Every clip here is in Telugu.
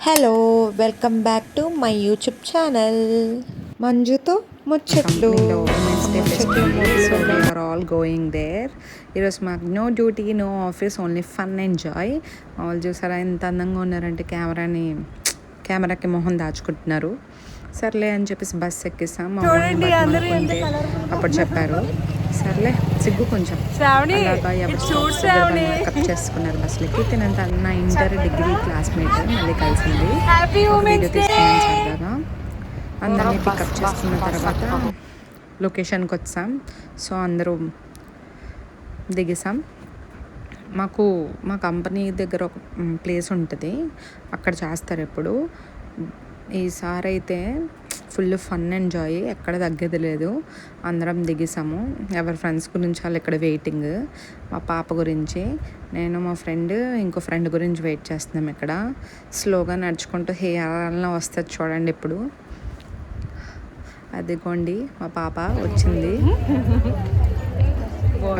Hello welcome back to my YouTube channel మంజుతో ముచ్చట్లు so we're all going there. ఈరోజు మాకు no duty, no office, only fun enjoy. వాళ్ళు చూసారా ఎంత అందంగా ఉన్నారంటే కెమెరాకి మొహం దాచుకుంటున్నారు. సర్లే అని చెప్పేసి బస్ ఎక్కిస్తాం. అప్పుడు చెప్పారు సర్లే సిగ్గు కొంచెం కప్ చేసుకున్నారు బస్సులు ఎక్కి. తినంత నా ఇంటర్ డిగ్రీ క్లాస్మేట్ మళ్ళీ కలిసింది. వీడియో తీసుకున్నాను సరదాగా. అందరినీ పికప్ చేసుకున్న తర్వాత లొకేషన్కి వచ్చాం. సో అందరూ దిగేసాం. మా కంపెనీ దగ్గర ఒక ప్లేస్ ఉంటుంది, అక్కడ చేస్తారు ఎప్పుడు. ఈసారి అయితే ఫుల్ ఫన్ ఎంజాయ్, ఎక్కడ తగ్గేది లేదు. అందరం దిగేసాము. ఎవరి ఫ్రెండ్స్ గురించి వాళ్ళు ఇక్కడ వెయిటింగ్. మా పాప గురించి, నేను మా ఫ్రెండ్ ఇంకో ఫ్రెండ్ గురించి వెయిట్ చేస్తున్నాం ఇక్కడ. స్లోగా నడుచుకుంటూ హేయాలన్నా వస్తుంది చూడండి. ఇప్పుడు అదిగోండి మా పాప వచ్చింది.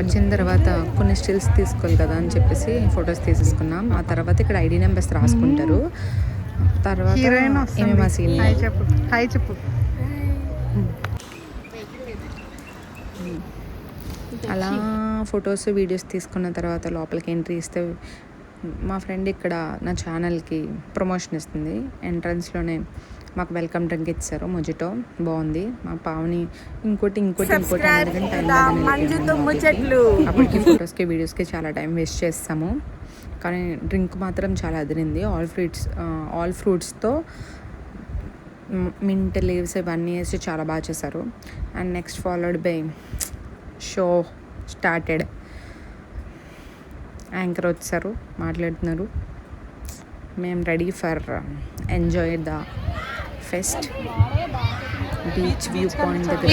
వచ్చిన తర్వాత కొన్ని స్టిల్స్ తీసుకోవాలి కదా అని చెప్పేసి ఫొటోస్ తీసేసుకున్నాం. ఆ తర్వాత ఇక్కడ ఐడి నెంబర్స్ రాసుకుంటారు. తర్వాత ఏమేమా సీన్ హాయ్ చెప్పు. అలా ఫొటోస్ వీడియోస్ తీసుకున్న తర్వాత లోపలికి ఎంట్రీ ఇస్తే మా ఫ్రెండ్ ఇక్కడ నా ఛానల్కి ప్రమోషన్ ఇస్తుంది. ఎంట్రన్స్లోనే మాకు వెల్కమ్ డ్రింక్ ఇచ్చారు, మొజిటో. బాగుంది. మా పావుని ఇంకోటి అప్పటికి ఫొటోస్కి వీడియోస్కి చాలా టైం వేస్ట్ చేస్తాము. కానీ డ్రింక్ మాత్రం చాలా అదిరింది. ఆల్ ఫ్రూట్స్తో మింట్ లీవ్స్ ఇవన్నీ వేసి చాలా బాగా చేశారు. And next followed by show started. Anchor వచ్చారు, మాట్లాడుతున్నారు. మేము ready for enjoy the pest. Beach view point దగ్గర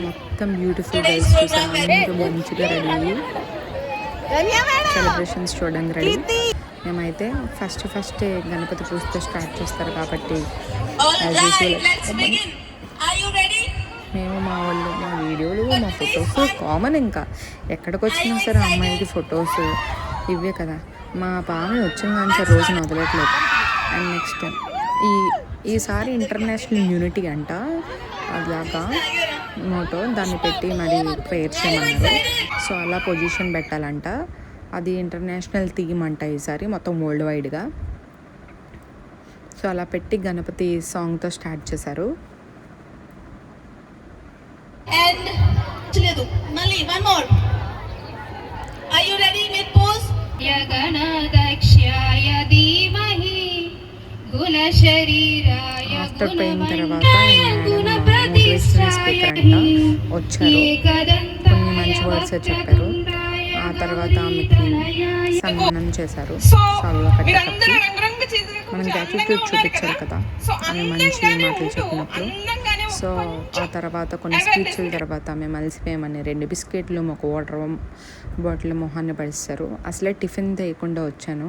మొత్తం బ్యూటిఫుల్ గైస్ చూసాము. అందరూ మంచిగా రెడీ అయ్యి సెలబ్రేషన్స్ చూడడానికి రెడీ. మేమైతే ఫస్ట్ గణపతి పూజతో స్టార్ట్ చేస్తారు కాబట్టి మేము మా వాళ్ళు మా వీడియోలు మా ఫొటోస్ కామన్. ఇంకా ఎక్కడికి వచ్చినా సరే అమ్మాయికి ఫొటోస్ ఇవే కదా. మా పాము వచ్చిన కానీ రోజు మొదలట్లేదు. అండ్ నెక్స్ట్ ఈసారి ఇంటర్నేషనల్ యూనిటీ అంట, అలాగా మోటో దాన్ని పెట్టి మరి ప్రేయర్ చేయమన్నారు. సో అలా పొజిషన్ పెట్టాలంట. అది ఇంటర్నేషనల్ థీమ్ అంట ఈసారి మొత్తం వరల్డ్ వైడ్గా. సో అలా పెట్టి గణపతి సాంగ్తో స్టార్ట్ చేశారు. ఆఫ్టర్ పోయిన తర్వాత మోటివేషనల్ స్పీకర్ అంట వచ్చారు, కొన్ని మంచి వర్డ్స్ చెప్పారు. ఆ తర్వాత ఆమెకి సన్మానం చేశారు. సాల్వా కట్టి మనకి యాటిట్యూడ్ చూపించారు కదా ఆమె మంచి మాటలు చెప్పినప్పుడు. సో ఆ తర్వాత కొన్ని స్పీచ్ల తర్వాత మేము అలసిపోయామని 2 బిస్కెట్లు ఒక వాటర్ బాటిల్ మొహాన్ని పడిస్తారు. అసలే టిఫిన్ తీయకుండా వచ్చాను.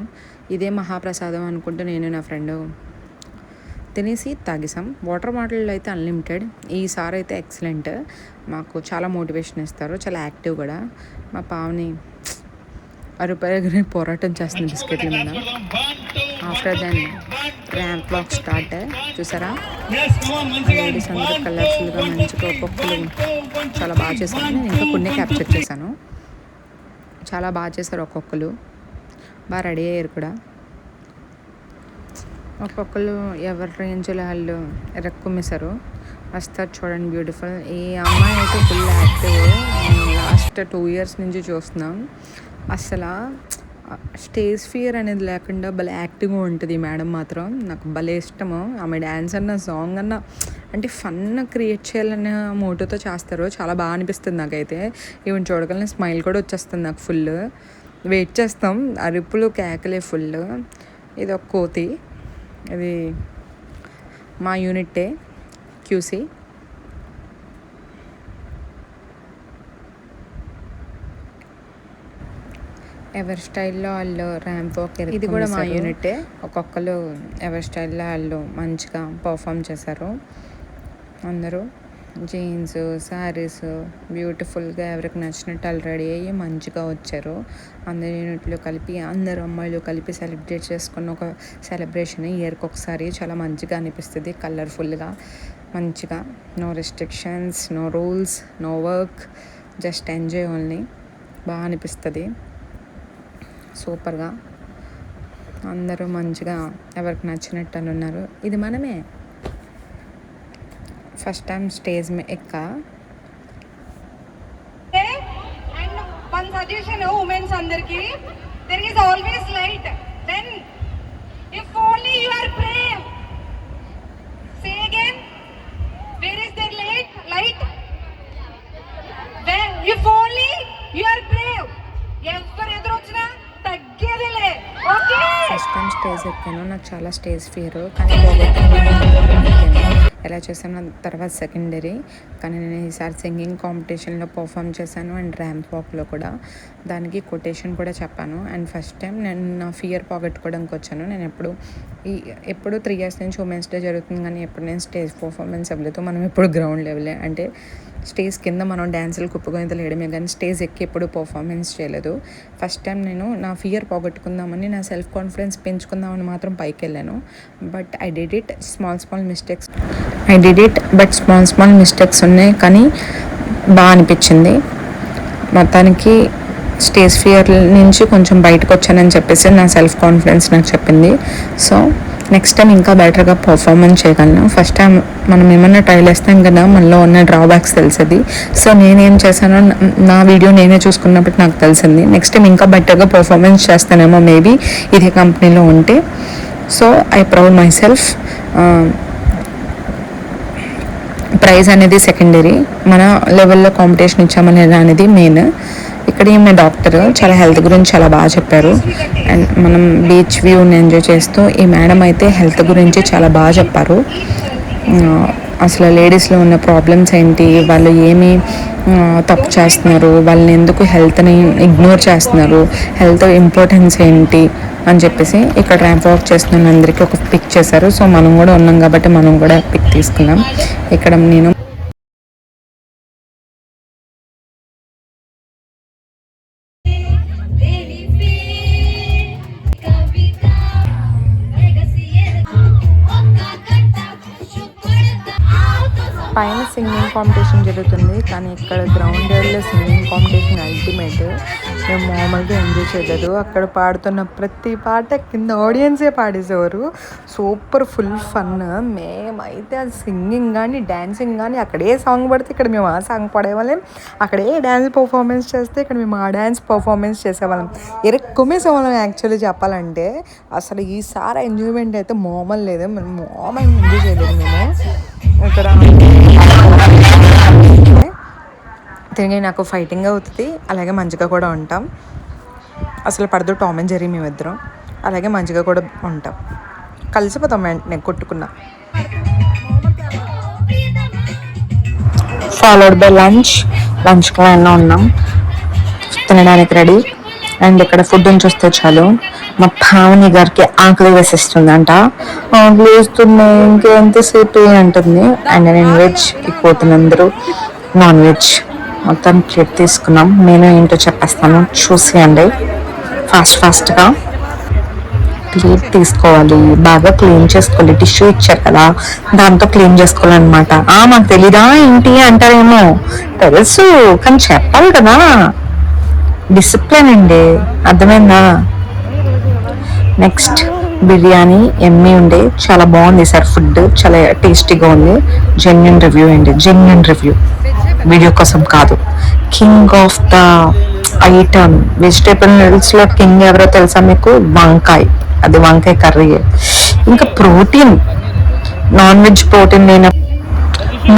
ఇదే మహాప్రసాదం అనుకుంటూ నేను నా ఫ్రెండ్ తినేసి తాగేసాం. వాటర్ బాటిల్ అయితే అన్లిమిటెడ్. ఈసారి అయితే ఎక్సలెంట్. మాకు చాలా మోటివేషన్ ఇస్తారు, చాలా యాక్టివ్ కూడా. మా పావుని అరుపైన పోరాటం చేస్తుంది బిస్కెట్ల మీద. After then ramp walk start. చూసారా లేడీస్ అందరూ కలర్ఫుల్గా మంచిగా ఒక్కొక్కరు చాలా బాగా చేశారు. నేను ఇంకా కొన్ని క్యాప్చర్ చేశాను. చాలా బాగా చేశారు, ఒక్కొక్కరు బాగా రెడీ అయ్యారు కూడా. ఒక్కొక్కరు ఎవరి రేంజ్లో వాళ్ళు ఎరక్కుమ్మేశారు. వస్తారు చూడండి బ్యూటిఫుల్. ఈ అమ్మాయి అయితే ఫుల్ యాక్టివ్. లాస్ట్ 2 years నుంచి చూస్తున్నాం. అసలు స్టేజ్ ఫియర్ అనేది లేకుండా భలే యాక్టివ్గా ఉంటుంది మేడం. మాత్రం నాకు భలే ఇష్టము. ఆమె డ్యాన్స్ అన్న సాంగ్ అన్న అంటే ఫన్ క్రియేట్ చేయాలన్న మోటోతో చేస్తారు. చాలా బాగా అనిపిస్తుంది నాకైతే. ఈవెన్ చూడగలని స్మైల్ కూడా వచ్చేస్తుంది నాకు. ఫుల్ వెయిట్ చేస్తాం. అరుపులు కేకలే ఫుల్. ఇది ఒక కోతి, ఇది మా యూనిట్టే క్యూసీ. ఎవరి స్టైల్లో వాళ్ళు ర్యాంప్ వాక్. ఇది కూడా మా యూనిట్టే. ఒక్కొక్కరు ఎవరి స్టైల్లో వాళ్ళు మంచిగా పర్ఫామ్ చేశారు అందరూ. జీన్స్, శారీస్ బ్యూటిఫుల్గా ఎవరికి నచ్చినట్టు వాళ్ళు రెడీ అయ్యి మంచిగా వచ్చారు. అందరి యూనిట్లు కలిపి అందరు అమ్మాయిలు కలిపి సెలబ్రేట్ చేసుకున్న ఒక సెలబ్రేషన్ ఇయర్కి ఒకసారి చాలా మంచిగా అనిపిస్తుంది. కలర్ఫుల్గా మంచిగా, no restrictions, no rules, no work, just enjoy only. బాగా అనిపిస్తుంది. సూపర్గా అందరూ మంచిగా ఎవరికి నచ్చినట్టు అని ఉన్నారు. ఇది మనమే ఫస్ట్ టైం స్టేజ్ ఎక్కా. అండ్ వన్ సజెషన్ ఉమెన్స్ అందరికి, there is always light when if only you are brave. Say again, where is there light when if only you are brave. ఎవరు ఎదురొచ్చినా తగ్గేదిలే. ఓకే, ఫస్ట్ టైం స్టేజ్ ఎక్కాను. నాకు చాలా స్టేజ్ ఫియర్, కానీ పోగొట్టుకున్నాను. ఎలా చేశాను తర్వాత సెకండరీ. కానీ నేను ఈసారి సింగింగ్ కాంపిటీషన్లో పర్ఫామ్ చేశాను అండ్ ర్యాంప్ వాక్లో కూడా. దానికి కొటేషన్ కూడా చెప్పాను. అండ్ ఫస్ట్ టైం నేను నా ఫియర్ పోగొట్టుకోవడానికి వచ్చాను. నేను ఎప్పుడు 3 years నుంచి ఉమెన్స్ డే జరుగుతుంది, కానీ ఎప్పుడు నేను స్టేజ్ పర్ఫార్మెన్స్ అవ్వలేదు. మనం ఎప్పుడు గ్రౌండ్ లెవెలే, అంటే స్టేజ్ కింద మనం డ్యాన్సులు కుప్పగొంతులు లేయడమే, కానీ స్టేజ్ ఎక్కి ఎప్పుడు పర్ఫార్మెన్స్ చేయలేదు. ఫస్ట్ టైం నేను నా ఫియర్ పోగొట్టుకుందామని, నా సెల్ఫ్ కాన్ఫిడెన్స్ పెంచుకుందామని మాత్రం పైకి వెళ్ళాను. But I did it. Small mistakes ఉన్నాయి, కానీ బాగా అనిపించింది. మొత్తానికి స్టేజ్ ఫియర్ నుంచి కొంచెం బయటకు వచ్చానని చెప్పేసి నా సెల్ఫ్ కాన్ఫిడెన్స్ నాకు చెప్పింది. సో నెక్స్ట్ టైం ఇంకా బెటర్గా పర్ఫార్మెన్స్ చేయగలను. ఫస్ట్ టైం మనం ఏమన్నా ట్రైల్ వేస్తాం కదా, మనలో ఉన్న డ్రాబ్యాక్స్ తెలిసేది. సో నేనేం చేశానో నా వీడియో నేనే చూసుకున్నప్పుడు నాకు తెలిసింది. నెక్స్ట్ టైం ఇంకా బెటర్గా పర్ఫార్మెన్స్ చేస్తానేమో మేబీ ఇదే కంపెనీలో ఉంటే. So I proud myself. Prize అనేది సెకండరీ, మన లెవెల్లో కాంపిటీషన్ ఇచ్చామని అనేది మెయిన్. ఇక్కడ ఈమె డాక్టర్, చాలా హెల్త్ గురించి చాలా బాగా చెప్పారు. అండ్ మనం బీచ్ వ్యూని ఎంజాయ్ చేస్తూ ఈ మేడం అయితే హెల్త్ గురించి చాలా బాగా చెప్పారు. అసలు లేడీస్లో ఉన్న ప్రాబ్లమ్స్ ఏంటి, వాళ్ళు ఏమి తప్పు చేస్తున్నారు, వాళ్ళని ఎందుకు హెల్త్ని ఇగ్నోర్ చేస్తున్నారు, హెల్త్ ఇంపార్టెన్స్ ఏంటి అని చెప్పేసి ఇక్కడ ర్యాంప్ వాక్ చేస్తున్న అందరికీ ఒక పిక్ చేశారు. సో మనం కూడా ఉన్నాం కాబట్టి మనం కూడా పిక్ తీసుకున్నాం. ఇక్కడ నేను పైన సింగింగ్ కాంపిటీషన్ జరుగుతుంది, కానీ ఇక్కడ గ్రౌండ్ ఏరియాలో సింగింగ్ కాంపిటీషన్ అల్టిమేట్. మేము మామూలుగా ఎంజాయ్ చేయలేదు. అక్కడ పాడుతున్న ప్రతి పాట కింద ఆడియన్సే పాడేసేవారు. Super full fun. మేమైతే అది సింగింగ్ కానీ డ్యాన్సింగ్ కానీ, అక్కడే సాంగ్ పడితే ఇక్కడ మేము ఆ సాంగ్ పాడేవాళ్ళం, అక్కడే డ్యాన్స్ పర్ఫార్మెన్స్ చేస్తే ఇక్కడ మేము ఆ డ్యాన్స్ పర్ఫార్మెన్స్ చేసేవాళ్ళం. ఇరుక్కుమేసేవాళ్ళం యాక్చువల్లీ చెప్పాలంటే. అసలు ఈసారి ఎంజాయ్మెంట్ అయితే మామూలు లేదు, మామూలు ఎంజాయ్ చేయలేదు మేము. ఇక్కడ తిరిగి నాకు ఫైటింగ్ అవుతుంది, అలాగే మంచిగా కూడా ఉంటాం. అసలు పడదు టామ్ అండ్ జెర్రీ మేమిద్దరం, అలాగే మంచిగా కూడా ఉంటాం. కలిసిపోతాం వెంటనే కొట్టుకున్నా. ఫాలోడ్ బై లంచ్కి ఎన్నో ఉన్నాం, తినడానికి రెడీ. అండ్ ఇక్కడ ఫుడ్ నుంచి వస్తే చాలు మా పావని గారికి ఆకలి వేసేస్తుందంట. ఆకలి వేస్తుంది ఇంకెంతసేపు అంటుంది. అండ్ నేను వెజ్, పోతున్నందరూ నాన్ వెజ్. మొత్తం ప్లేట్ తీసుకున్నాం. నేను ఏంటో చెప్పేస్తాను, చూసేయండి. ఫాస్ట్గా ప్లేట్ తీసుకోవాలి, బాగా క్లీన్ చేసుకోవాలి. టిష్యూ ఇచ్చారు కదా, దాంతో క్లీన్ చేసుకోవాలన్నమాట. మాకు తెలీదా ఏంటి అంటారేమో, తెలుసు కానీ చెప్పాలి కదా, డిసిప్లిన్ అండి, అర్థమైందా? నెక్స్ట్ బిర్యానీ ఎమ్మి ఉండే, చాలా బాగుంది సార్. ఫుడ్ చాలా టేస్టీగా ఉంది. జెన్యున్ రివ్యూ అండి, జెన్యున్ రివ్యూ, వీడియో కోసం కాదు. King of the item vegetable నూడిల్స్లో కింగ్ ఎవరో తెలుసా మీకు? వంకాయ. అది వంకాయ కర్రీ. ఇంకా ప్రోటీన్, నాన్ వెజ్ ప్రోటీన్ లేనప్పుడు,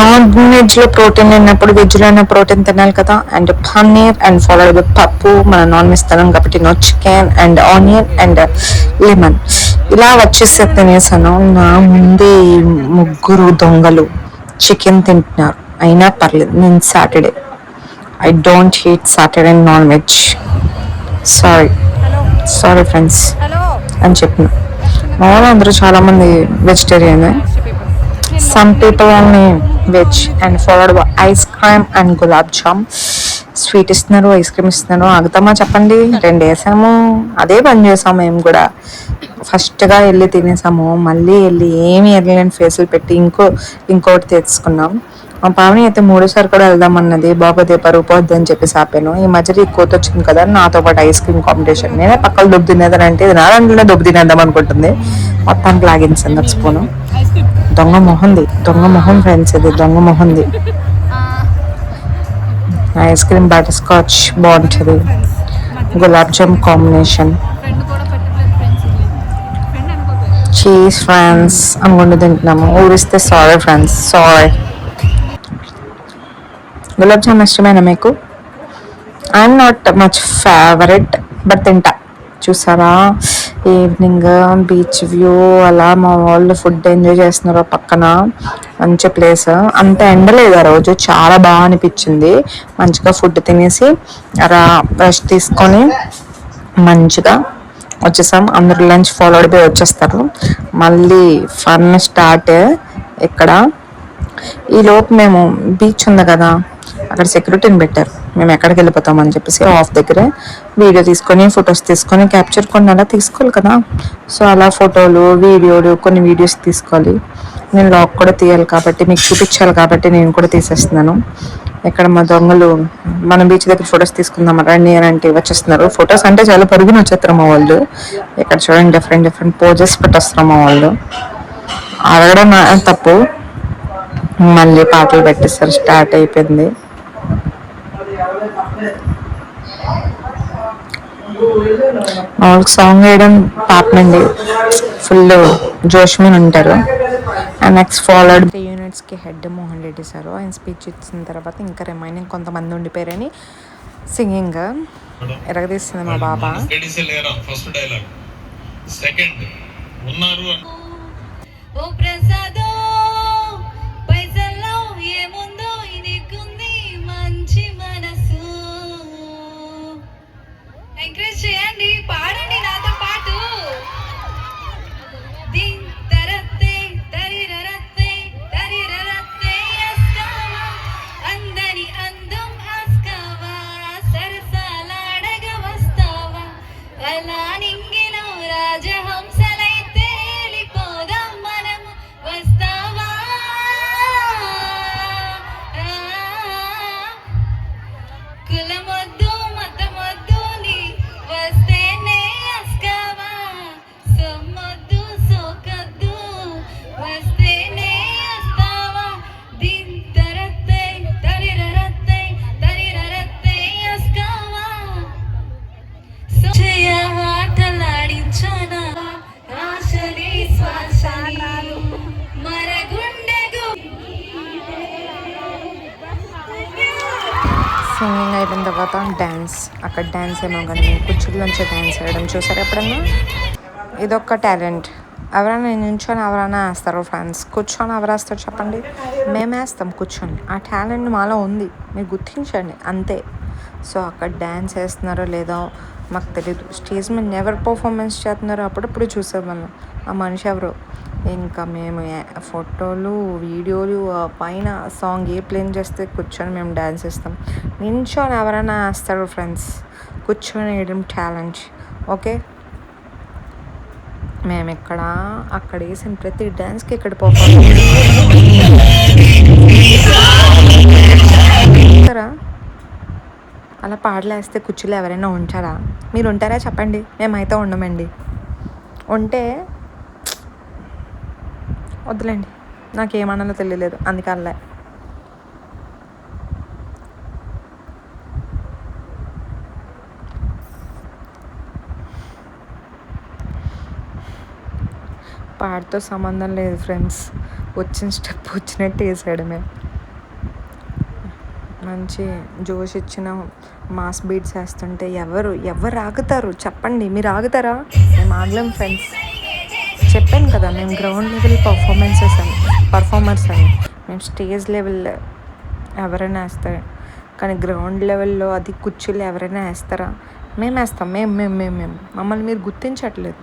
నాన్ వెజ్లో ప్రోటీన్ లేనప్పుడు వెజ్లో అయినా ప్రోటీన్ తినాలి కదా. And paneer and followed with pappu. మన నాన్ వెజ్ తినాం కాబట్టి no chicken and onion and lemon. ఇలా వచ్చేసి తినేసాను. నా ముందే 3 దొంగలు చికెన్ తింటున్నారు, అయినా పర్లేదు. నేను Saturday, I don't hate Saturday non veg, sorry friends అని చెప్పిన. మామూలు అందరూ చాలామంది vegetarian. some people only veg and followed by ice cream and gulab jam. Sweet ఇస్తున్నారు, ఐస్ క్రీమ్ ఇస్తున్నారు. ఆగుతామా చెప్పండి? 2 వేసాము, అదే పని చేసాము మేము కూడా. ఫస్ట్గా వెళ్ళి తినేసాము, మళ్ళీ వెళ్ళి ఏమి వెళ్ళలేని ఫేసులు పెట్టి ఇంకోటి తెచ్చుకున్నాం. మా పావని అయితే 3సారి కూడా వెళ్దామన్నది, బాగోదే పరుగు పోద్ది అని చెప్పేసి ఆపాను. ఈ మధ్యలో ఈ కోత వచ్చింది కదా, నాతో పాటు ఐస్ క్రీమ్ కాంపిటీషన్. నేనే పక్కన దొబ్బు తినేదని అంటే ఇది నా దాంట్లోనే దొబ్బు తినేద్దాం అనుకుంటుంది. మొత్తానికి లాగించింది ఒక స్పూను. దొంగ మొహం ఫ్రెండ్స్, ఇది దొంగ మొహంది. ఐస్ క్రీమ్ బటర్ స్కాచ్ బాగుంటుంది, గులాబ్ జామ్ కాంబినేషన్, చీజ్ ఫ్రాన్స్ అనుకుంటూ తింటున్నాము. ఊరిస్తే sorry friends, sorry. Gulab jamun ఇష్టమేనా మీకు? I'm not much favourite, but తింటా. చూసారా ఈవినింగ్ బీచ్ వ్యూ, అలా మా వాళ్ళు ఫుడ్ ఎంజాయ్ చేస్తున్నారు పక్కన. మంచి ప్లేస్, అంత ఎండలేదు ఆ రోజు, చాలా బాగా అనిపించింది. మంచిగా ఫుడ్ తినేసి అలా రెస్ట్ తీసుకొని మంచిగా వచ్చేసాం. అందరు లంచ్ ఫాలోడ్ బై వచ్చేస్తారు. మళ్ళీ ఫన్ స్టార్ట్ ఇక్కడ. ఈలోపు మేము బీచ్ ఉంది కదా, అక్కడ సెక్యూరిటీని పెట్టారు. మేము ఎక్కడికి వెళ్ళిపోతామని చెప్పేసి ఆఫ్ దగ్గరే వీడియో తీసుకొని ఫొటోస్ తీసుకొని క్యాప్చర్ కొన్ని అలా తీసుకోవాలి కదా. సో అలా ఫోటోలు వీడియోలు కొన్ని వీడియోస్ తీసుకోవాలి. నేను లాక్ కూడా తీయాలి కాబట్టి, మీకు చూపించాలి కాబట్టి నేను కూడా తీసేస్తున్నాను. ఇక్కడ మా దొంగలు మన బీచ్ దగ్గర ఫొటోస్ తీసుకుందాం రండి అని అంటే వచ్చేస్తున్నారు. ఫొటోస్ అంటే చాలా పరుగున వచ్చేస్తారు మా వాళ్ళు. ఇక్కడ చూడండి డిఫరెంట్ పోజెస్ పెట్టేస్తారు మా వాళ్ళు. అడగడం తప్పు. మళ్ళీ పాటలు పెట్టేస్తారు, స్టార్ట్ అయిపోయింది. సాంగ్ వేయడం పాపనండి, ఫుల్ జోష్ మీద ఉంటారు. అండ్ నెక్స్ట్ ఫాలోడ్ 3 యూనిట్స్కి హెడ్ మోహన్ రెడ్డి సార్ ఆయన స్పీచ్ ఇచ్చిన తర్వాత ఇంకా రిమైనింగ్ కొంతమంది ఉండిపోయారని సింగింగ్ ఎరగదీస్తుంది మా బాబా. ఎంకరేజ్ చేయండి, పాడండి నాతో పాటు. అందరి అందం ఆస్కావా, సరసాలాడగ వస్తావా, అలా నింగిలో రాజహంసలై తేలిపోదాం మనము, వస్తావా? కులమొద్దు మతమొద్దు నీ వస్తేనే అస్కావా, సొమ్మొద్దు సోకద్దు వస్తేనే అస్తావా. దీన్ తరత్తే తరిరరత్తే తరిరరత్తే అస్కావా, జయ ఆటలాడించనా ఆశని శ్వాసని మరగుండెగు. సింగింగ్ అయిపోయిన తర్వాత డ్యాన్స్, అక్కడ డ్యాన్స్ ఏమో కానీ మేము కుర్చీలోంచి డ్యాన్స్ వేయడం చూసారు ఎప్పుడన్నా? ఇదొక టాలెంట్. ఎవరైనా నించొని ఎవరైనా వేస్తారు ఫ్రెండ్స్, కూర్చొని ఎవరు వేస్తారు చెప్పండి? మేము వేస్తాం కూర్చొని. ఆ టాలెంట్ మాలో ఉంది, మీరు గుర్తించండి అంతే. సో అక్కడ డ్యాన్స్ వేస్తున్నారో లేదో మాకు తెలీదు. స్టేజ్ మీద ఎవరు పర్ఫార్మెన్స్ చేస్తున్నారో అప్పుడప్పుడు చూసేవాళ్ళం. ఆ మనిషి ఎవరు. ఇంకా మేము ఫోటోలు వీడియోలు పైన సాంగ్ ఏ ప్లేన్ చేస్తే కూర్చొని మేము డ్యాన్స్ వేస్తాం. నించొని ఎవరైనా వేస్తారు ఫ్రెండ్స్, కూర్చొని వేయడం టాలెంట్. ఓకే, మేము ఇక్కడ అక్కడ వేసిన ప్రతి డ్యాన్స్కి ఇక్కడ పర్ఫార్మెన్స్ అలా పాటలేస్తే కుర్చీలో ఎవరైనా ఉంటారా? మీరు ఉంటారా చెప్పండి? మేమైతే ఉండమండి. ఉంటే వద్దులేండి, నాకేమన్నాలో తెలియలేదు అందుకల్లా. పాటతో సంబంధం లేదు ఫ్రెండ్స్, వచ్చిన స్టెప్ వచ్చినట్టు వేసాడమే. మంచి జోష్ ఇచ్చిన మాస్ బీట్స్ వేస్తుంటే ఎవరు ఆగుతారు చెప్పండి? మీరు ఆగుతారా? మేము ఆగలేం ఫ్రెండ్స్. చెప్పాను కదా, మేము గ్రౌండ్ లెవెల్ పర్ఫార్మర్స్ అని. మేము స్టేజ్ లెవెల్ ఎవరైనా వేస్తారు, కానీ గ్రౌండ్ లెవెల్లో అది కుర్చీలు ఎవరైనా వేస్తారా? మేము వేస్తాం. మేము మమ్మల్ని మీరు గుర్తించట్లేదు.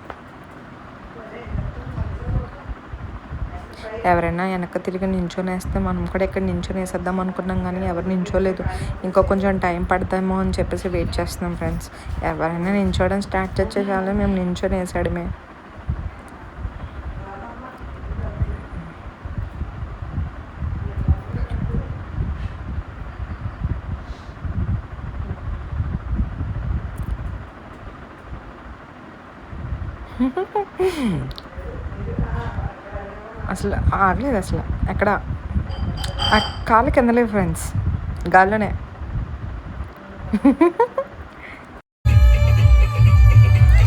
ఎవరైనా వెనక్కి తిరిగి నించొనేస్తే మనం కూడా ఇక్కడ నించొనేసేద్దాం అనుకున్నాం, కానీ ఎవరు నించోలేదు. ఇంకా కొంచెం టైం పడతామో అని చెప్పేసి వెయిట్ చేస్తున్నాం ఫ్రెండ్స్. ఎవరైనా నించోవడం స్టార్ట్ చేసే చాలు మేము నించొనేసాడమే. అసలు ఆగలేదు అసలు ఎక్కడ కాలు కింద లేదు ఫ్రెండ్స్, గాల్లోనే.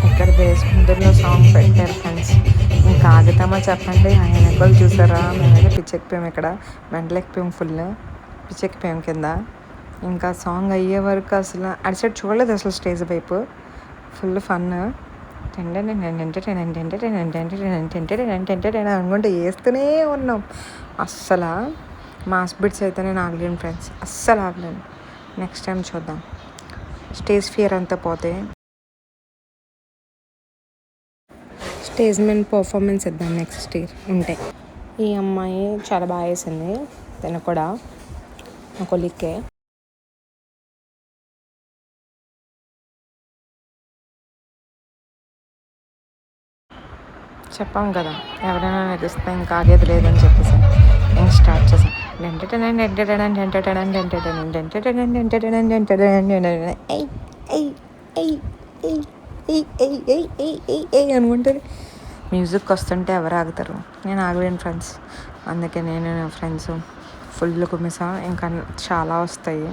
ఇక్కడ దేశముద్రలో సాంగ్ పెట్టారు ఫ్రెండ్స్. ఇంకా ఆగుతామా చెప్పండి, ఆయన ఎక్కలు చూసారా? మేమైతే పిచ్చెక్కిపోయాము, ఇక్కడ మెంటలెక్కిపోయాము, ఫుల్ పిచ్చెక్కిపోయాము కింద. ఇంకా సాంగ్ అయ్యే వరకు అసలు అటు సైడ్ చూడలేదు అసలు స్టేజ్ వైపు. ఫుల్ ఫన్ అనుకుంటే వేస్తూనే ఉన్నాం. అస్సలు మాస్ బిట్స్ అయితే నేను ఆగలేను ఫ్రెండ్స్, అస్సలు ఆగలేను. నెక్స్ట్ టైం చూద్దాం, స్టేజ్ ఫియర్ అంతా పోతే స్టేజ్ మీద పర్ఫార్మెన్స్ ఇద్దాం నెక్స్ట్ ఇయర్ ఉంటే. ఈ అమ్మాయి చాలా బాగా వేసింది, తను కూడా మా కొలిక్కే. చెప్పాం కదా ఎవరైనా నటిస్తే ఇంకా ఆగేది లేదని చెప్పేసి ఇంక స్టార్ట్ చేసాం. అనుకుంటుంది మ్యూజిక్ వస్తుంటే ఎవరు ఆగుతారు? నేను ఆగలేను ఫ్రెండ్స్. అందుకే నేను నా ఫ్రెండ్స్ ఫుల్ కుమ్మిసా. ఇంకా చాలా వస్తాయి,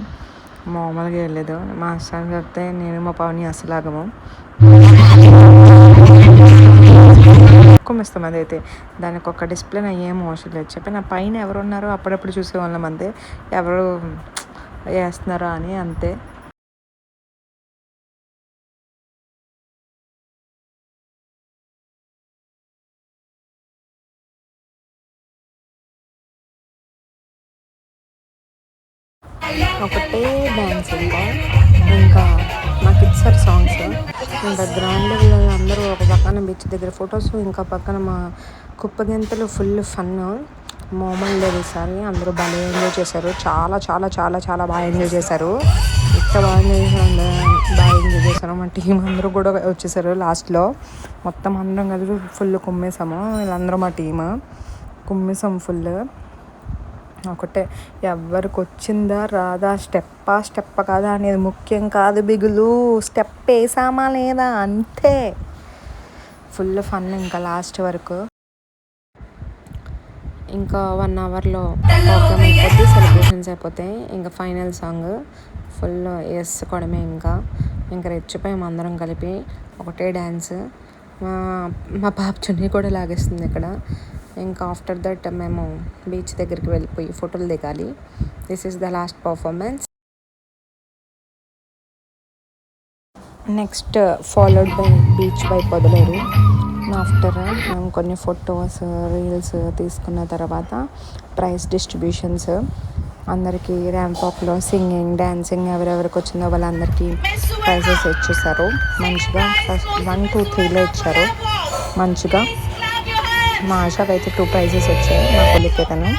మామూలుగా వెళ్ళలేదు. మా సార్ చెప్తే నేను మా పవని అసలు ఆగము, కుమ్మిస్తాం. అదైతే దానికి ఒక డిస్ప్లే ఏం అవసరం లేదు. చెప్పి నా పైన ఎవరు ఉన్నారో అప్పుడప్పుడు చూసేవాళ్ళం అంతే, ఎవరు వేస్తున్నారో అని అంతే. ఒకటే డ్యాన్స్ ఇంకా మాకు ఇచ్చారు సాంగ్స్. ఇంకా గ్రౌండ్ అందరూ ఒక పక్కన బీచ్ దగ్గర ఫొటోస్, ఇంకా పక్కన మా కుప్పగింతలు ఫుల్ ఫన్. మామూలు లేదు ఈసారి, అందరూ బాగా ఎంజాయ్ చేశారు. చాలా చాలా చాలా చాలా బాగా ఎంజాయ్ చేశారు. ఎంత బాగా ఎంజాయ్ చేశారు. మా టీం అందరూ కూడా వచ్చేసారు లాస్ట్లో. మొత్తం అందరం కలిసి ఫుల్ కుమ్మేసాము. వీళ్ళందరూ మా టీమ్ కుమ్మేసాం ఫుల్. ఒకటే ఎవరికి వచ్చిందా రాదా, స్టెప్ కాదా అనేది ముఖ్యం కాదు బిగులు, స్టెప్ వేసామా లేదా అంతే. ఫుల్ ఫన్ ఇంకా లాస్ట్ వరకు. ఇంకా 1 అవర్లో ప్రోగ్రామ్ అయిపోద్ది, సెలబ్రేషన్స్ అయిపోతాయి. ఇంకా ఫైనల్ సాంగ్ ఫుల్ వేసుకోవడమే. ఇంకా రెచ్చిపోయాము అందరం కలిపి, ఒకటే డ్యాన్స్. మా పాప చున్నీ కూడా లాగేస్తుంది ఇక్కడ. ఇంకా ఆఫ్టర్ దట్ మేము బీచ్ దగ్గరికి వెళ్ళిపోయి ఫోటోలు దిగాలి. This is the last performance. Next followed by beach by Podaleru. After మేము కొన్ని ఫొటోస్ రీల్స్ తీసుకున్న తర్వాత ప్రైజ్ డిస్ట్రిబ్యూషన్స్. అందరికీ ర్యాంప్ వాక్లో సింగింగ్ డ్యాన్సింగ్ ఎవరెవరికి వచ్చిందో వాళ్ళందరికీ ప్రైజెస్ ఇచ్చేసారు మంచిగా. ఫస్ట్ 1, 2, 3లో ఇచ్చారు మంచిగా. మా ఆశకు అయితే 2 ప్రైజెస్ వచ్చాయి. మా కొలిక్కి తను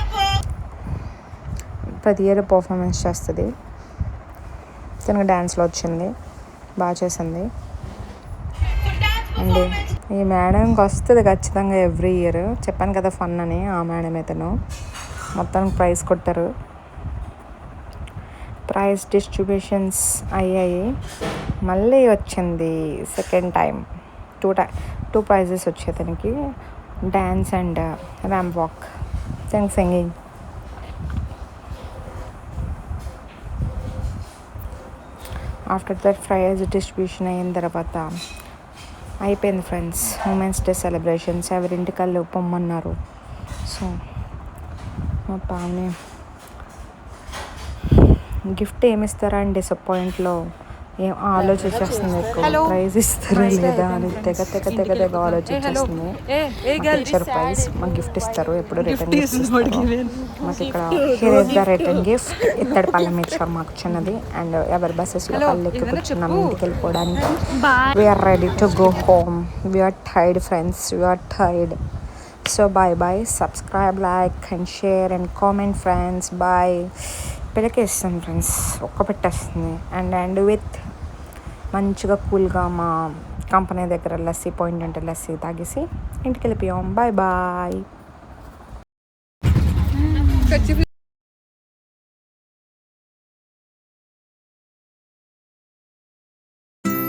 ప్రతి ఇయర్ పర్ఫార్మెన్స్ చేస్తుంది. తనకు డ్యాన్స్లో వచ్చింది, బాగా చేసింది. అండ్ ఈ మేడంకి వస్తుంది ఖచ్చితంగా ఎవ్రీ ఇయర్. చెప్పాను కదా ఫన్ అని, ఆ మేడం ఇతను మొత్తానికి ప్రైజ్ కొట్టారు. ప్రైజ్ డిస్ట్రిబ్యూషన్స్ అయ్యాయి. మళ్ళీ వచ్చింది సెకండ్ టైం 2 ప్రైజెస్ వచ్చాయి తనకి, dance and ramp walk, singing. After that prize distribution అయిన తర్వాత అయిపోయింది ఫ్రెండ్స్. ఉమెన్స్ డే సెలబ్రేషన్స్ ఎవరింటికల్లు పొమ్మన్నారు. సో మా పావని గిఫ్ట్ ఏమిస్తారా అని డిసప్పాయింట్లో ఏం ఆలోచించేస్తుంది. ఎక్కువ ప్రైజ్ ఇస్తారా లేదా అని తెగ ఆలోచించేస్తుంది. పిక్చర్ ప్రైజ్ మాకు గిఫ్ట్ ఇస్తారు, ఎప్పుడు రిటర్న్ గిఫ్ట్ ఇస్తారు మాకు. ఇక్కడ here is the return gift. ఇత్తడి పళ్ళెం ఇచ్చారు మాకు చిన్నది. అండ్ ఎవరి బస్సెస్లో పళ్ళు ఎక్కి కూర్చున్నాం ఇంటికి వెళ్ళిపోవడానికి. We're ready to go home. We're tired friends, we're tired. So bye bye, subscribe, like and share and comment friends. Bye. పిల్లకేస్తాను ఫ్రెండ్స్, ఒక్క పెట్టేస్తుంది. అండ్ విత్ మంచిగా కూల్గా మా కంపెనీ దగ్గర లస్సీ పాయింట్ అంటే లస్సీ తాగేసి ఇంటికి వెళ్ళిపోయాం. Bye bye.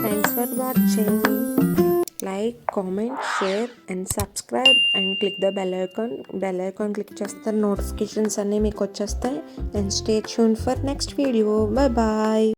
Thanks for watching. Like, comment, share and subscribe and click the bell icon. Bell icon click చేస్తే notifications అన్నీ మీకు వచ్చేస్తాయి. And stay tuned for next video. Bye bye.